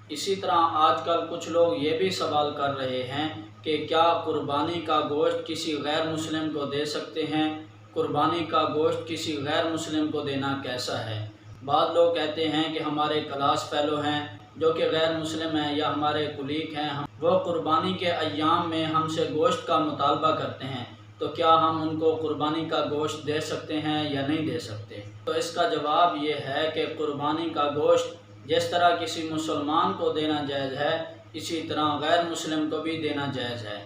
اسی طرح آج کل کچھ لوگ یہ بھی سوال کر رہے ہیں کہ کیا قربانی کا گوشت کسی غیر مسلم کو دے سکتے ہیں؟ قربانی کا گوشت کسی غیر مسلم کو دینا کیسا ہے؟ بعض لوگ کہتے ہیں کہ ہمارے کلاس فیلو ہیں جو کہ غیر مسلم ہیں یا ہمارے کلیگ ہیں، وہ قربانی کے ایام میں ہم سے گوشت کا مطالبہ کرتے ہیں، تو کیا ہم ان کو قربانی کا گوشت دے سکتے ہیں یا نہیں دے سکتے؟ تو اس کا جواب یہ ہے کہ قربانی کا گوشت جس طرح کسی مسلمان کو دینا جائز ہے، اسی طرح غیر مسلم کو بھی دینا جائز ہے،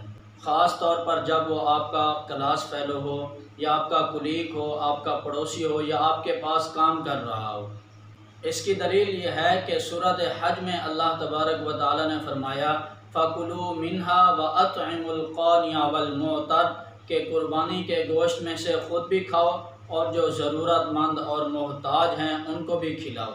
خاص طور پر جب وہ آپ کا کلاس فیلو ہو یا آپ کا کلیگ ہو، آپ کا پڑوسی ہو یا آپ کے پاس کام کر رہا ہو۔ اس کی دلیل یہ ہے کہ سورۃ حج میں اللہ تبارک و تعالی نے فرمایا فَكُلُوا مِنْهَا وَأَطْعِمُوا الْقَانِعَ وَالْمُعْتَرَّ کہ قربانی کے گوشت میں سے خود بھی کھاؤ اور جو ضرورت مند اور محتاج ہیں ان کو بھی کھلاؤ۔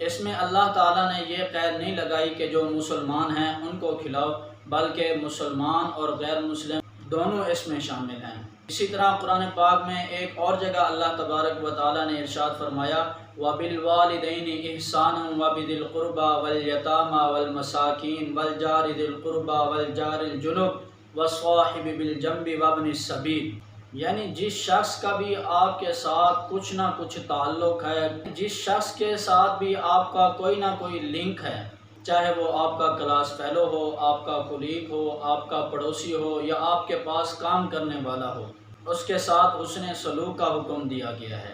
اس میں اللہ تعالیٰ نے یہ قید نہیں لگائی کہ جو مسلمان ہیں ان کو کھلاؤ، بلکہ مسلمان اور غیر مسلم دونوں اس میں شامل ہیں۔ اسی طرح قرآن پاک میں ایک اور جگہ اللہ تبارک و تعالیٰ نے ارشاد فرمایا وَبِالْوَالِدَيْنِ إِحْسَانًا وَبِذِي الْقُرْبَى وَالْيَتَامَى وَالْمَسَاكِينِ وَالْجَارِ ذِي الْقُرْبَى وَالْجَارِ الْجُنُبِ وَالصَّاحِبِ بِالْجَنبِ وَابْنِ السَّبِيلِ، یعنی جس شخص کا بھی آپ کے ساتھ کچھ نہ کچھ تعلق ہے، جس شخص کے ساتھ بھی آپ کا کوئی نہ کوئی لنک ہے، چاہے وہ آپ کا کلاس فیلو ہو، آپ کا کولیگ ہو، آپ کا پڑوسی ہو یا آپ کے پاس کام کرنے والا ہو، اس کے ساتھ حسن سلوک کا حکم دیا گیا ہے۔